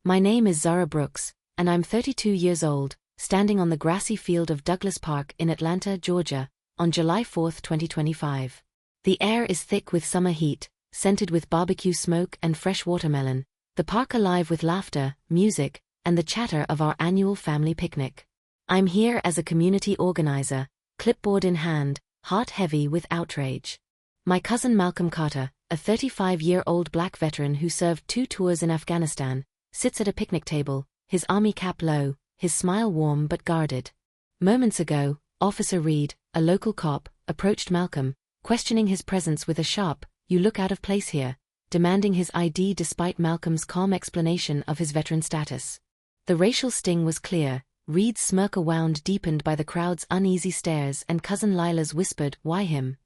My name is Zara Brooks, and I'm 32 years old, standing on the grassy field of Douglas Park in Atlanta, Georgia, on July 4, 2025. The air is thick with summer heat, scented with barbecue smoke and fresh watermelon, the park alive with laughter, music, and the chatter of our annual family picnic. I'm here as a community organizer, clipboard in hand, heart heavy with outrage. My cousin Malcolm Carter, a 35-year-old black veteran who served 2 tours in Afghanistan, sits at a picnic table, his army cap low, his smile warm but guarded. Moments ago, Officer Reed, a local cop, approached Malcolm, questioning his presence with a sharp, "You look out of place here," demanding his ID despite Malcolm's calm explanation of his veteran status. The racial sting was clear. Reed's smirk wound deepened by the crowd's uneasy stares, and Cousin Lila's whispered, "Why him?"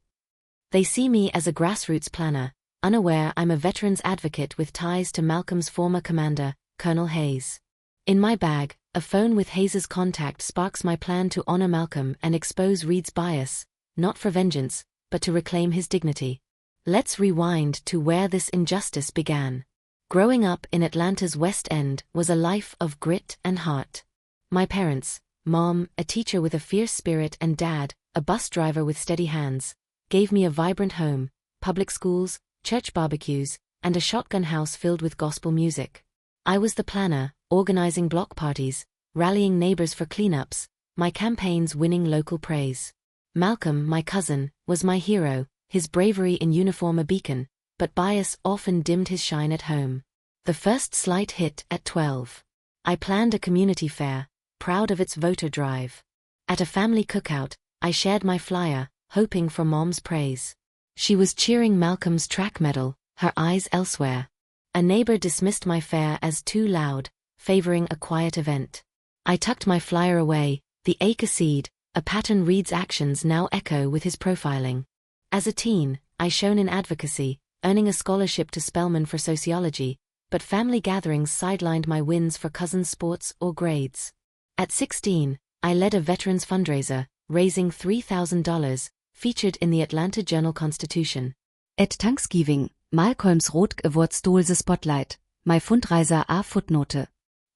They see me as a grassroots planner, unaware I'm a veterans advocate with ties to Malcolm's former commander, Colonel Hayes. In my bag, a phone with Hayes's contact sparks my plan to honor Malcolm and expose Reed's bias, not for vengeance, but to reclaim his dignity. Let's rewind to where this injustice began. Growing up in Atlanta's West End was a life of grit and heart. My parents, Mom, a teacher with a fierce spirit, and Dad, a bus driver with steady hands, gave me a vibrant home, public schools, church barbecues, and a shotgun house filled with gospel music. I was the planner, organizing block parties, rallying neighbors for cleanups, my campaigns winning local praise. Malcolm, my cousin, was my hero, his bravery in uniform a beacon, but bias often dimmed his shine at home. The first slight hit at 12. I planned a community fair, proud of its voter drive. At a family cookout, I shared my flyer, hoping for Mom's praise. She was cheering Malcolm's track medal, her eyes elsewhere. A neighbor dismissed my fare as too loud, favoring a quiet event. I tucked my flyer away, the acre seed, a pattern Reed's actions now echo with his profiling. As a teen, I shone in advocacy, earning a scholarship to Spelman for sociology, but family gatherings sidelined my wins for cousins' sports or grades. At 16, I led a veterans fundraiser, raising $3,000, featured in the Atlanta Journal-Constitution. At Thanksgiving, Malcolms rot geword stole the spotlight, my Fundreiser a footnote.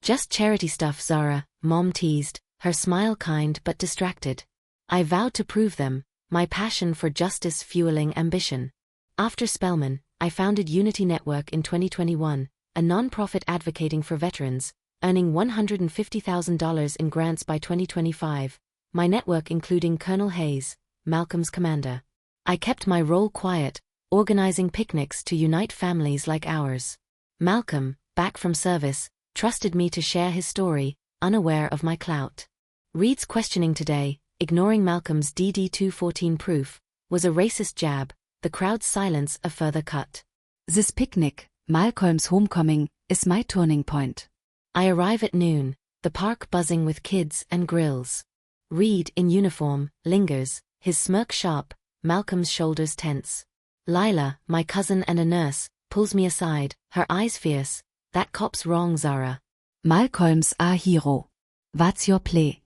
Just charity stuff, Zara, Mom teased, her smile kind but distracted. I vowed to prove them, my passion for justice fueling ambition. After Spelman, I founded Unity Network in 2021, a nonprofit advocating for veterans, earning $150,000 in grants by 2025, my network including Colonel Hayes, Malcolm's commander. I kept my role quiet, organizing picnics to unite families like ours. Malcolm, back from service, trusted me to share his story, unaware of my clout. Reed's questioning today, ignoring Malcolm's DD-214 proof, was a racist jab, the crowd's silence a further cut. This picnic, Malcolm's homecoming, is my turning point. I arrive at noon, the park buzzing with kids and grills. Reed, in uniform, lingers, his smirk sharp, Malcolm's shoulders tense. Lila, my cousin and a nurse, pulls me aside, her eyes fierce. "That cop's wrong, Zara." Malcolm's a hero. What's your play?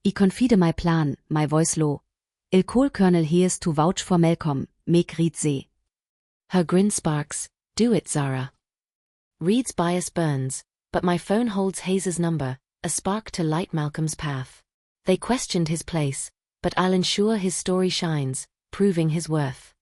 I confide my plan, my voice low. Il call Colonel Hayes to vouch for Malcolm, make Reed say. Her grin sparks, "Do it, Zara." Reed's bias burns, but my phone holds Hayes's number, a spark to light Malcolm's path. They questioned his place, but I'll ensure his story shines, proving his worth.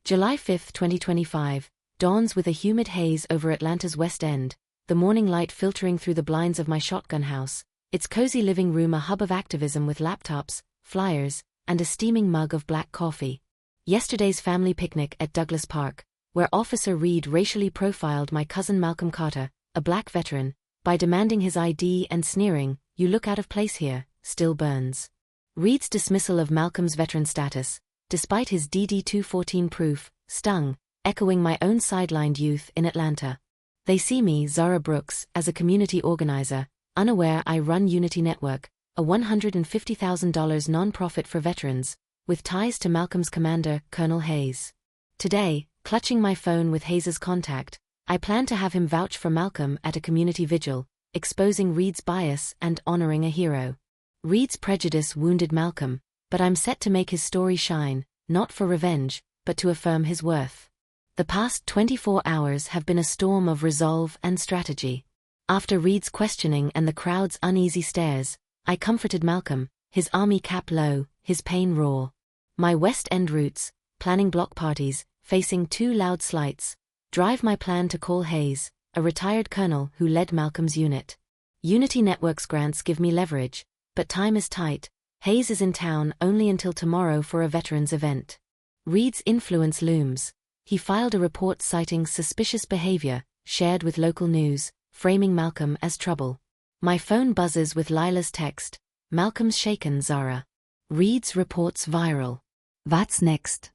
July 5, 2025, dawns with a humid haze over Atlanta's West End, the morning light filtering through the blinds of my shotgun house, its cozy living room a hub of activism with laptops, flyers, and a steaming mug of black coffee. Yesterday's family picnic at Douglas Park, where Officer Reed racially profiled my cousin Malcolm Carter, a black veteran, by demanding his ID and sneering, "You look out of place here," still burns. Reed's dismissal of Malcolm's veteran status, despite his DD-214 proof, stung, echoing my own sidelined youth in Atlanta. They see me, Zara Brooks, as a community organizer, unaware I run Unity Network, a $150,000 nonprofit for veterans, with ties to Malcolm's commander, Colonel Hayes. Today, clutching my phone with Hayes's contact, I plan to have him vouch for Malcolm at a community vigil, exposing Reed's bias and honoring a hero. Reed's prejudice wounded Malcolm, but I'm set to make his story shine, not for revenge, but to affirm his worth. The past 24 hours have been a storm of resolve and strategy. After Reed's questioning and the crowd's uneasy stares, I comforted Malcolm, his army cap low, his pain raw. My West End roots, planning block parties, facing 2 loud slights, drive my plan to call Hayes, a retired colonel who led Malcolm's unit. Unity Network's grants give me leverage, but time is tight. Hayes is in town only until tomorrow for a veterans event. Reed's influence looms. He filed a report citing suspicious behavior, shared with local news, framing Malcolm as trouble. My phone buzzes with Lila's text. Malcolm's shaken, Zara. Reed's reports viral. What's next?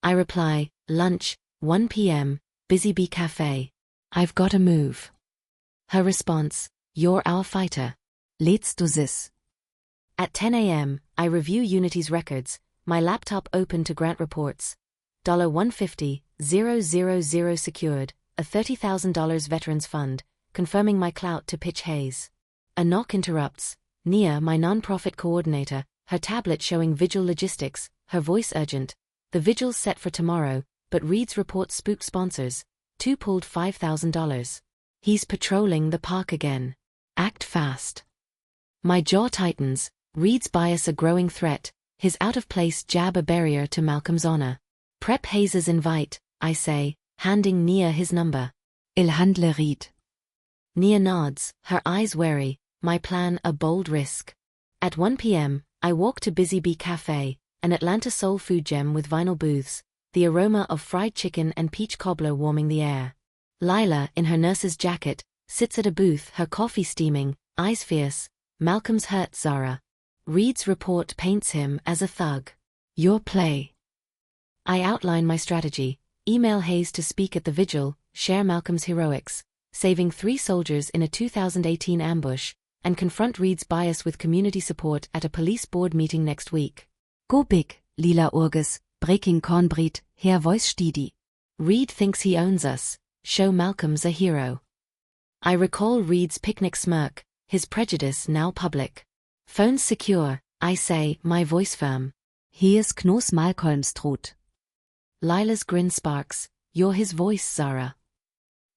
I reply, lunch, 1 p.m., Busy Bee Cafe. I've gotta move. Her response, you're our fighter. Let's do this. At 10 a.m., I review Unity's records, my laptop open to grant reports. $150,000 secured, a $30,000 veterans fund, confirming my clout to pitch Hayes. A knock interrupts. Nia, my nonprofit coordinator, her tablet showing vigil logistics, her voice urgent. The vigil's set for tomorrow, but Reed's report spooked sponsors. 2 pulled $5,000. He's patrolling the park again. Act fast. My jaw tightens. Reed's bias a growing threat, his out-of-place jab a barrier to Malcolm's honor. Prep Hayes's invite, I say, handing Nia his number. Il handle Reed. Nia nods, her eyes wary, my plan a bold risk. At 1 p.m., I walk to Busy Bee Cafe, an Atlanta soul food gem with vinyl booths, the aroma of fried chicken and peach cobbler warming the air. Lila, in her nurse's jacket, sits at a booth, her coffee steaming, eyes fierce. Malcolm's hurt, Zara. Reed's report paints him as a thug. Your play. I outline my strategy, email Hayes to speak at the vigil, share Malcolm's heroics, saving 3 soldiers in a 2018 ambush, and confront Reed's bias with community support at a police board meeting next week. Go big, Lila Urges, breaking cornbread, Herr Voice Stidi. Reed thinks he owns us, show Malcolm's a hero. I recall Reed's picnic smirk, his prejudice now public. Phone's secure, I say, my voice firm. Here's Kno's Malcolmstrut. Lila's grin sparks, you're his voice, Zara.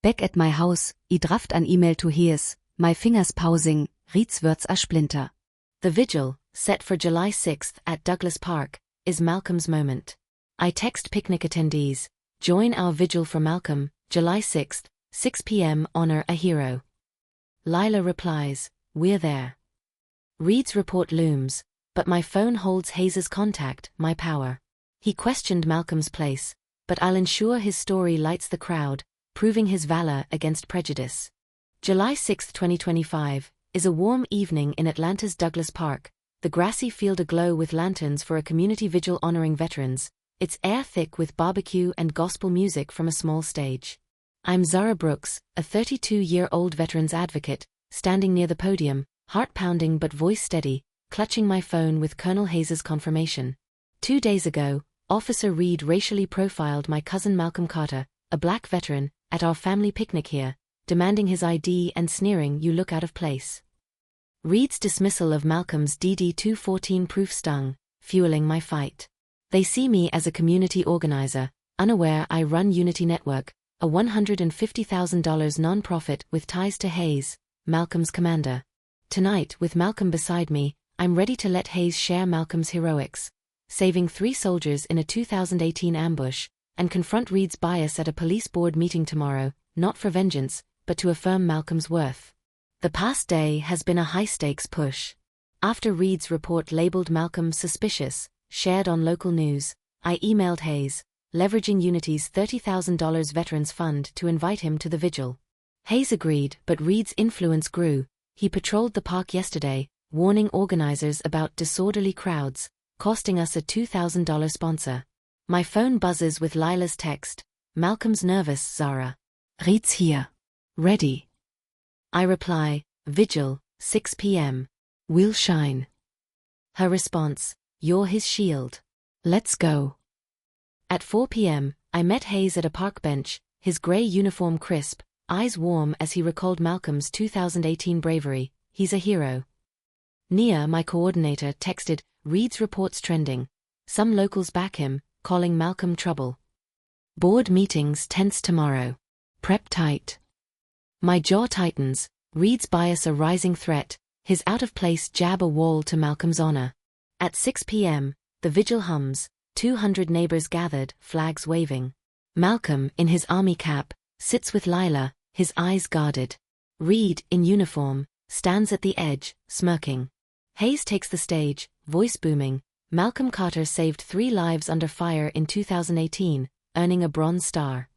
Back at my house, I draft an email to Hayes, my fingers pausing, Reed's words a splinter. The vigil, set for July 6th at Douglas Park, is Malcolm's moment. I text picnic attendees, join our vigil for Malcolm, July 6th, 6 p.m. honor a hero. Lila replies, we're there. Reed's report looms, but my phone holds Hayes's contact, my power. He questioned Malcolm's place, but I'll ensure his story lights the crowd, proving his valor against prejudice. July 6, 2025, is a warm evening in Atlanta's Douglas Park, the grassy field aglow with lanterns for a community vigil honoring veterans, its air thick with barbecue and gospel music from a small stage. I'm Zara Brooks, a 32-year-old veterans advocate, standing near the podium, heart pounding but voice steady, clutching my phone with Colonel Hayes's confirmation. 2 days ago, Officer Reed racially profiled my cousin Malcolm Carter, a black veteran, at our family picnic here, demanding his ID and sneering, you look out of place. Reed's dismissal of Malcolm's DD-214 proof stung, fueling my fight. They see me as a community organizer, unaware I run Unity Network, a $150,000 nonprofit with ties to Hayes, Malcolm's commander. Tonight, with Malcolm beside me, I'm ready to let Hayes share Malcolm's heroics, saving 3 soldiers in a 2018 ambush, and confront Reed's bias at a police board meeting tomorrow, not for vengeance, but to affirm Malcolm's worth. The past day has been a high-stakes push. After Reed's report labeled Malcolm suspicious, shared on local news, I emailed Hayes, leveraging Unity's $30,000 veterans fund to invite him to the vigil. Hayes agreed, but Reed's influence grew. He patrolled the park yesterday, warning organizers about disorderly crowds, costing us a $2,000 sponsor. My phone buzzes with Lila's text, Malcolm's nervous, Zara. Reed's here. Ready. I reply, vigil, 6 p.m. We'll shine. Her response, you're his shield. Let's go. At 4 p.m., I met Hayes at a park bench, his gray uniform crisp, eyes warm as he recalled Malcolm's 2018 bravery. He's a hero. Nia, my coordinator, texted, Reed's reports trending. Some locals back him, calling Malcolm trouble. Board meetings tense tomorrow. Prep tight. My jaw tightens, Reed's bias a rising threat, his out-of-place jab a wall to Malcolm's honor. At 6 p.m., the vigil hums, 200 neighbors gathered, flags waving. Malcolm, in his army cap, sits with Lila, his eyes guarded. Reed, in uniform, stands at the edge, smirking. Hayes takes the stage, voice booming. Malcolm Carter saved 3 lives under fire in 2018, earning a Bronze Star.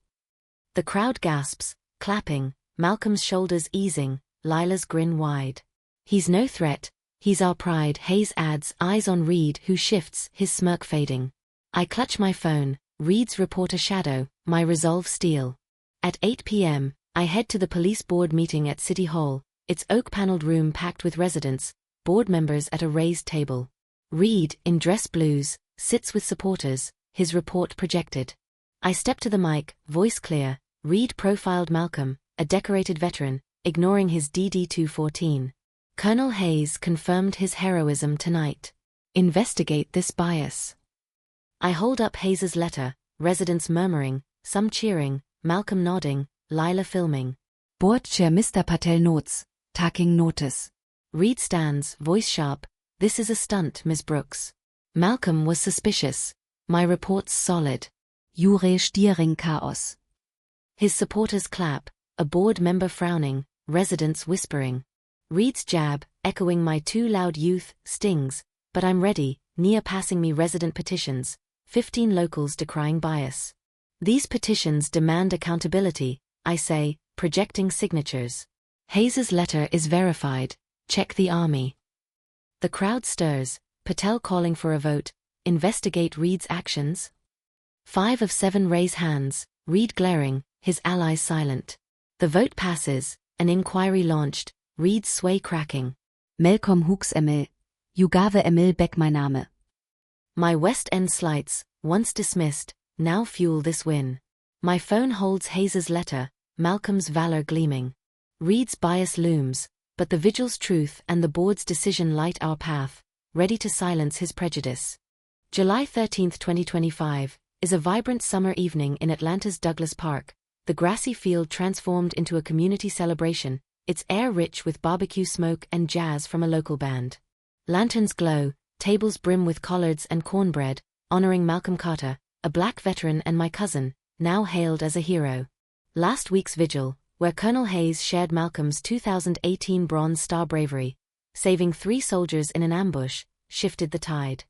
The crowd gasps, clapping, Malcolm's shoulders easing, Lila's grin wide. He's no threat, he's our pride, Hayes adds, eyes on Reed who shifts, his smirk fading. I clutch my phone, Reed's report a shadow, my resolve steel. At 8 p.m., I head to the police board meeting at City Hall, its oak-paneled room packed with residents, board members at a raised table. Reed, in dress blues, sits with supporters, his report projected. I step to the mic, voice clear. Reed profiled Malcolm, a decorated veteran, ignoring his DD-214. Colonel Hayes confirmed his heroism tonight. Investigate this bias. I hold up Hayes's letter, residents murmuring, some cheering, Malcolm nodding, Lila filming. Board Chair Mr. Patel notes, taking notice. Reed stands, voice sharp, this is a stunt, Miss Brooks. Malcolm was suspicious. My report's solid. Jure Stiering Chaos. His supporters clap, a board member frowning, residents whispering. Reed's jab, echoing my too loud youth, stings, but I'm ready, Nia passing me resident petitions, 15 locals decrying bias. These petitions demand accountability, I say, projecting signatures. Hayes's letter is verified, check the army. The crowd stirs, Patel calling for a vote, investigate Reed's actions. 5 of 7 raise hands, Reed glaring, his allies silent. The vote passes, an inquiry launched, Reed's sway cracking. Malcolm Hooks Emil. You gave Emil back my Name. My West End slights, once dismissed, now fuel this win. My phone holds Hayes's letter, Malcolm's valor gleaming. Reed's bias looms, but the vigil's truth and the board's decision light our path, ready to silence his prejudice. July 13, 2025, is a vibrant summer evening in Atlanta's Douglas Park, the grassy field transformed into a community celebration, its air rich with barbecue smoke and jazz from a local band. Lanterns glow, tables brim with collards and cornbread, honoring Malcolm Carter, a black veteran and my cousin, now hailed as a hero. Last week's vigil, where Colonel Hayes shared Malcolm's 2018 Bronze Star bravery, saving 3 soldiers in an ambush, shifted the tide.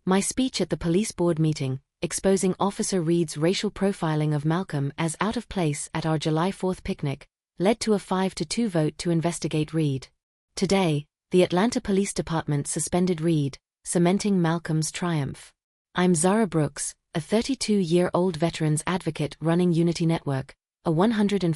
My speech at the police board meeting, exposing Officer Reed's racial profiling of Malcolm as out of place at our July 4th picnic, led to a 5-2 vote to investigate Reed. Today, the Atlanta Police Department suspended Reed, cementing Malcolm's triumph. I'm Zara Brooks, a 32-year-old veterans advocate running Unity Network, a $150,000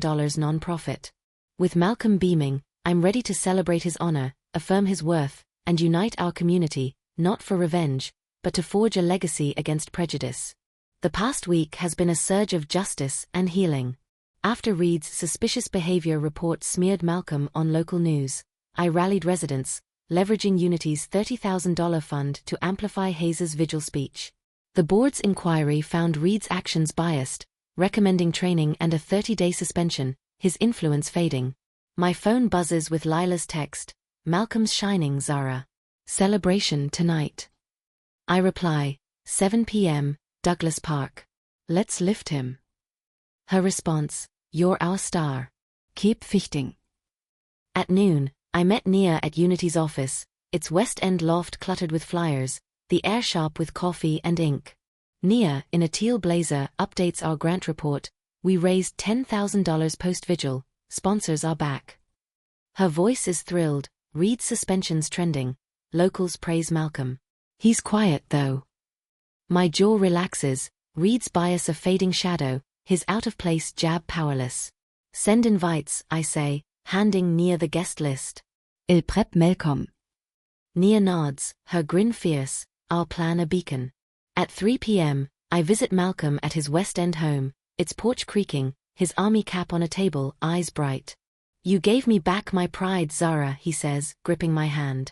nonprofit. With Malcolm beaming, I'm ready to celebrate his honor, affirm his worth, and unite our community, not for revenge, but to forge a legacy against prejudice. The past week has been a surge of justice and healing. After Reed's suspicious behavior report smeared Malcolm on local news, I rallied residents, leveraging Unity's $30,000 fund to amplify Hayes's vigil speech. The board's inquiry found Reed's actions biased, recommending training and a 30-day suspension, his influence fading. My phone buzzes with Lila's text, Malcolm's shining, Zara. Celebration tonight. I reply, 7 p.m., Douglas Park. Let's lift him. Her response, you're our star. Keep fighting. At noon, I met Nia at Unity's office, its West End loft cluttered with flyers, the air sharp with coffee and ink. Nia, in a teal blazer, updates our grant report. We raised $10,000 post-vigil, sponsors are back. Her voice is thrilled, Reed's suspension's trending, locals praise Malcolm. He's quiet though. My jaw relaxes, Reed's bias a fading shadow, his out-of-place jab powerless. Send invites, I say, handing Nia the guest list. Il prep Malcolm. Nia nods, her grin fierce, our plan a beacon. At 3 p.m., I visit Malcolm at his West End home, its porch creaking, his army cap on a table, eyes bright. You gave me back my pride, Zara, he says, gripping my hand.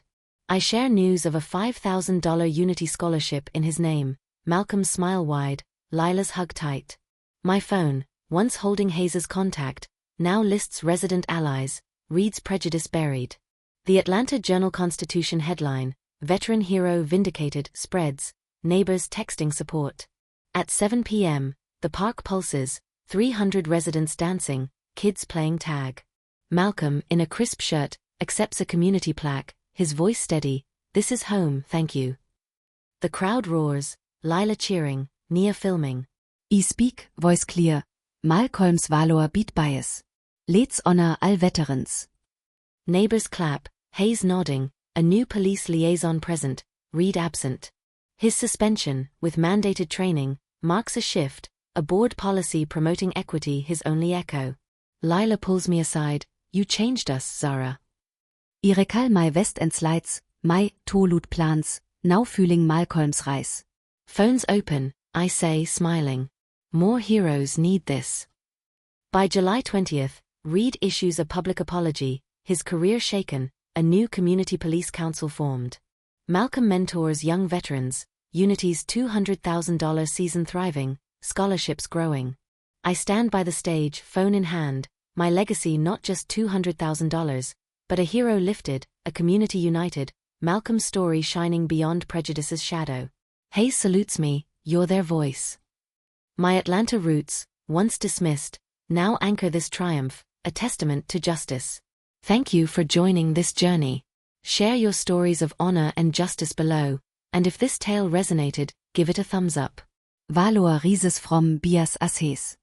I share news of a $5,000 Unity scholarship in his name, Malcolm's smile wide, Lila's hug tight. My phone, once holding Hayes's contact, now lists resident allies, reads prejudice buried. The Atlanta Journal-Constitution headline, Veteran Hero Vindicated, spreads, neighbors texting support. At 7 p.m., the park pulses, 300 residents dancing, kids playing tag. Malcolm, in a crisp shirt, accepts a community plaque, his voice steady, "This is home, thank you." The crowd roars, Lila cheering, Nia filming. I speak, voice clear. Malcolm's valor beat bias. Let's honor all veterans. Neighbors clap, Hayes nodding, a new police liaison present, Reed absent. His suspension, with mandated training, marks a shift, a board policy promoting equity his only echo. Lila pulls me aside, "You changed us, Zara." I recall my West End slides, my Tolut plans, now feeling Malcolm's rise. Phones open, I say, smiling. More heroes need this. By July 20th, Reed issues a public apology, his career shaken, a new community police council formed. Malcolm mentors young veterans, Unity's $200,000 season thriving, scholarships growing. I stand by the stage, phone in hand, my legacy not just $200,000, but a hero lifted, a community united, Malcolm's story shining beyond prejudice's shadow. Hayes salutes me, "You're their voice." My Atlanta roots, once dismissed, now anchor this triumph, a testament to justice. Thank you for joining this journey. Share your stories of honor and justice below, and if this tale resonated, give it a thumbs up. Valor rises from bias asses.